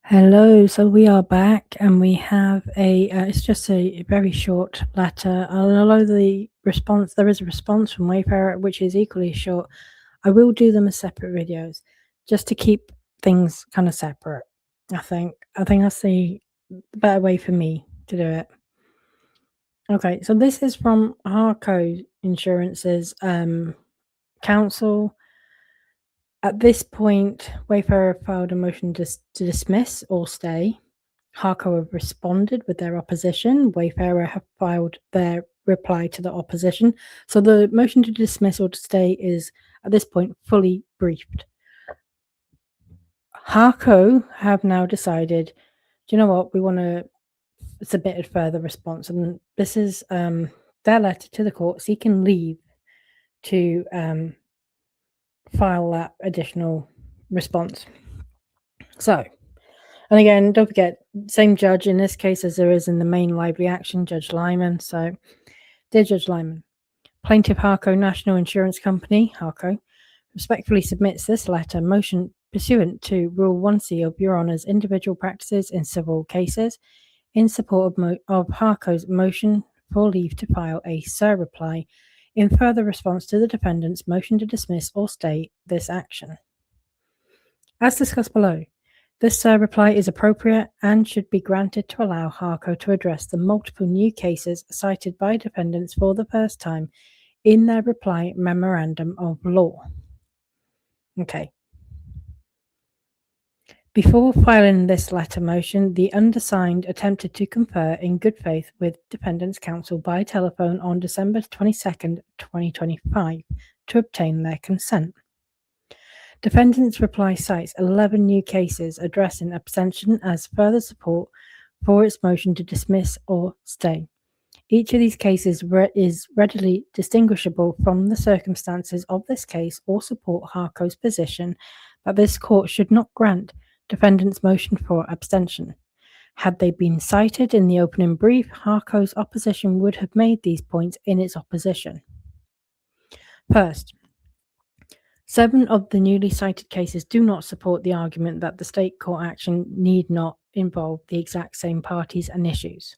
Hello, so we are back and we have it's just a very short letter. Although there is a response from Wayfarer, which is equally short, I will do them as separate videos just to keep things kind of separate. I think that's the better way for me to do it. Okay, so this is from Harco Insurance's counsel. At this point, Wayfarer filed a motion to dismiss or stay. Harco have responded with their opposition. Wayfarer have filed their reply to the opposition. So the motion to dismiss or to stay is, at this point, fully briefed. Harco have now decided, do you know what, we want to submit a further response. And this is their letter to the court seeking leave to file that additional response. So, and again, don't forget, same judge in this case as there is in the main library action, Judge Lyman. So, dear Judge Lyman, Plaintiff Harco National Insurance Company, Harco, respectfully submits this letter motion pursuant to Rule 1C of Your Honour's individual practices in civil cases in support of Harco's motion for leave to file a sur-reply in further response to the defendant's motion to dismiss or stay this action. As discussed below, this sur-reply is appropriate and should be granted to allow Harco to address the multiple new cases cited by defendants for the first time in their reply memorandum of law. Okay. Before filing this letter motion, the undersigned attempted to confer in good faith with defendants' counsel by telephone on December 22nd, 2025 to obtain their consent. Defendant's reply cites 11 new cases addressing abstention as further support for its motion to dismiss or stay. Each of these cases is readily distinguishable from the circumstances of this case or support Harco's position that this court should not grant defendant's motion for abstention. Had they been cited in the opening brief, Harco's opposition would have made these points in its opposition. First, 7 of the newly cited cases do not support the argument that the state court action need not involve the exact same parties and issues.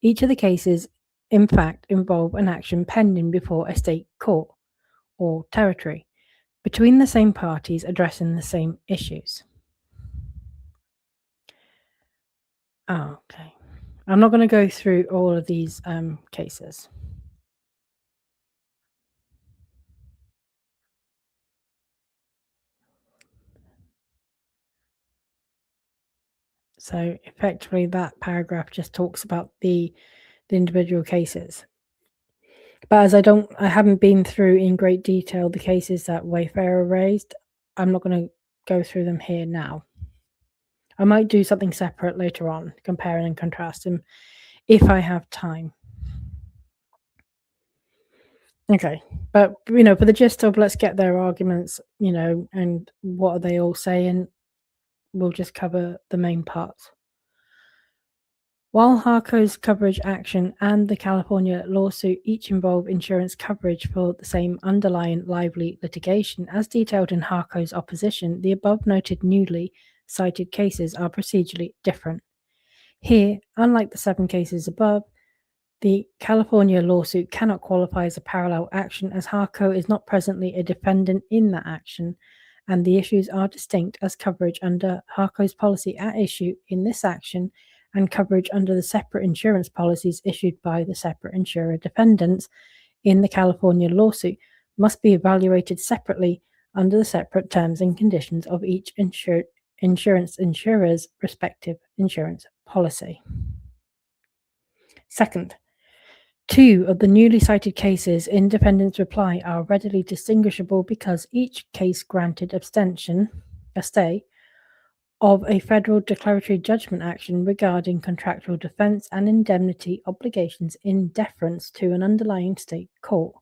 Each of the cases, in fact, involve an action pending before a state court or territory between the same parties addressing the same issues. Okay. I'm not going to go through all of these cases. So effectively that paragraph just talks about the individual cases. But as I haven't been through in great detail the cases that Wayfarer raised, I'm not going to go through them here now. I might do something separate later on, comparing and contrasting, if I have time. Okay, but, for the gist of let's get their arguments, and what are they all saying, we'll just cover the main parts. While Harco's coverage action and the California lawsuit each involve insurance coverage for the same underlying lively litigation, as detailed in Harco's opposition, the above-noted newly cited cases are procedurally different. Here, unlike the 7 cases above, the California lawsuit cannot qualify as a parallel action as Harco is not presently a defendant in that action, and the issues are distinct as coverage under Harco's policy at issue in this action and coverage under the separate insurance policies issued by the separate insurer defendants in the California lawsuit must be evaluated separately under the separate terms and conditions of each insurance insurer's respective insurance policy. Second, 2 of the newly cited cases in defendant's reply are readily distinguishable because each case granted abstention, a stay, of a federal declaratory judgment action regarding contractual defense and indemnity obligations in deference to an underlying state court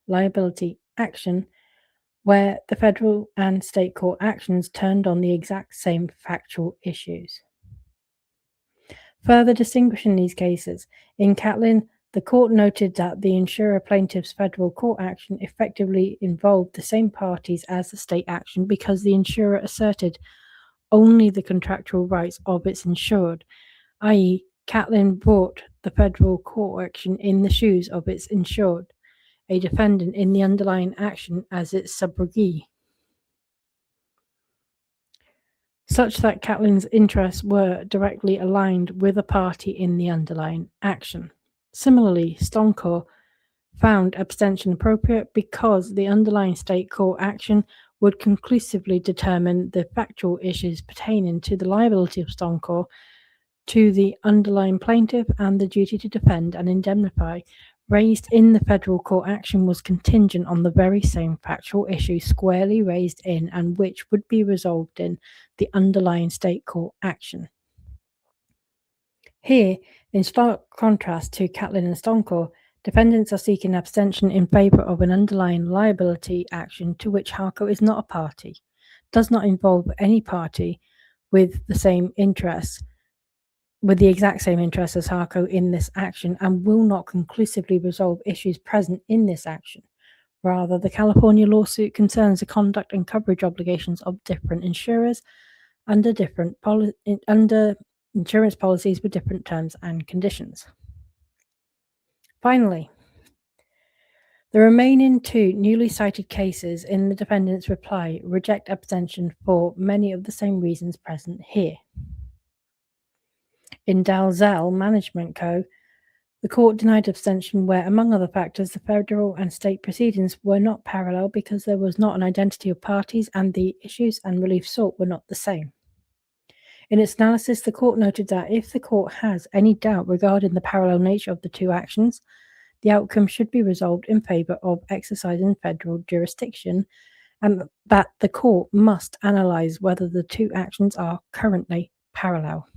liability action where the federal and state court actions turned on the exact same factual issues. Further distinguishing these cases, in Catlin, the court noted that the insurer plaintiff's federal court action effectively involved the same parties as the state action because the insurer asserted only the contractual rights of its insured, i.e., Catlin brought the federal court action in the shoes of its insured, a defendant in the underlying action as its subrogee, such that Catlin's interests were directly aligned with a party in the underlying action. Similarly, Stonecore found abstention appropriate because the underlying state court action would conclusively determine the factual issues pertaining to the liability of Stonecore to the underlying plaintiff, and the duty to defend and indemnify raised in the federal court action was contingent on the very same factual issue squarely raised in and which would be resolved in the underlying state court action. Here, in stark contrast to Catlin and Stonecore, defendants are seeking abstention in favour of an underlying liability action to which Harco is not a party, does not involve any party with the same interests, with the exact same interests as Harco in this action, and will not conclusively resolve issues present in this action. Rather, the California lawsuit concerns the conduct and coverage obligations of different insurers under insurance policies with different terms and conditions. Finally, the remaining two newly cited cases in the defendant's reply reject abstention for many of the same reasons present here. In Dalzell Management Co., the court denied abstention where, among other factors, the federal and state proceedings were not parallel because there was not an identity of parties and the issues and relief sought were not the same. In its analysis, the court noted that if the court has any doubt regarding the parallel nature of the two actions, the outcome should be resolved in favour of exercising federal jurisdiction, and that the court must analyse whether the two actions are currently parallel.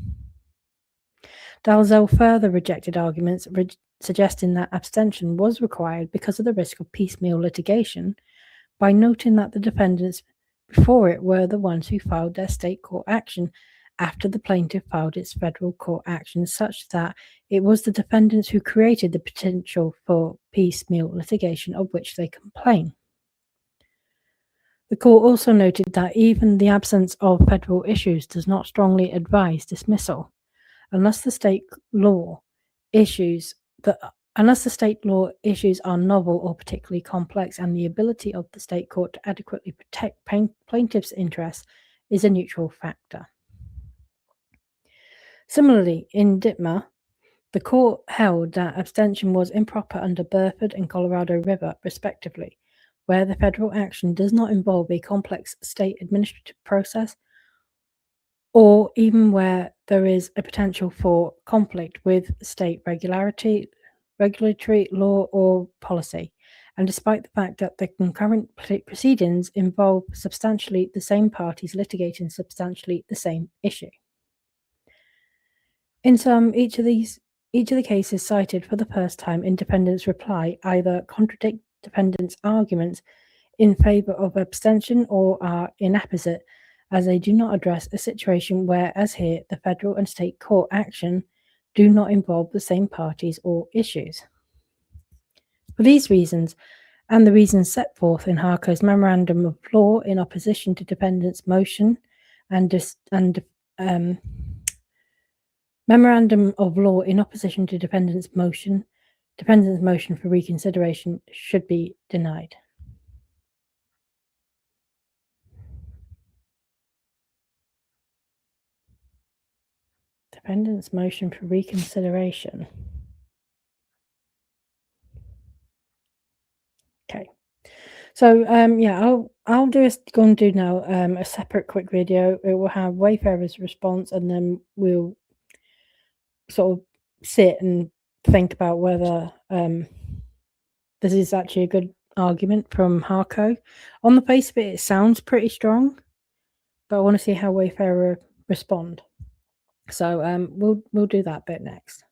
Dalzell further rejected arguments suggesting that abstention was required because of the risk of piecemeal litigation, by noting that the defendants before it were the ones who filed their state court action after the plaintiff filed its federal court action, such that it was the defendants who created the potential for piecemeal litigation of which they complain. The court also noted that even the absence of federal issues does not strongly advise dismissal, unless the state law issues are novel or particularly complex, and the ability of the state court to adequately protect plaintiffs' interests is a neutral factor. Similarly, in Dittmer, the court held that abstention was improper under Burford and Colorado River, respectively, where the federal action does not involve a complex state administrative process, or even where there is a potential for conflict with state regulatory law or policy, and despite the fact that the concurrent proceedings involve substantially the same parties litigating substantially the same issue. In sum, each of the cases cited for the first time in defendant's reply either contradict defendant's arguments in favour of abstention or are inapposite, as they do not address a situation where, as here, the federal and state court action do not involve the same parties or issues. For these reasons, and the reasons set forth in Harco's Memorandum of Law in opposition to defendant's motion Memorandum of Law in opposition to defendant's motion for reconsideration should be denied. Defendant's motion for reconsideration. Okay. So I'll go and do now a separate quick video. It will have Wayfarer's response, and then we'll sort of sit and think about whether this is actually a good argument from Harco. On the face of it, it sounds pretty strong, but I want to see how Wayfarer respond. So we'll do that bit next.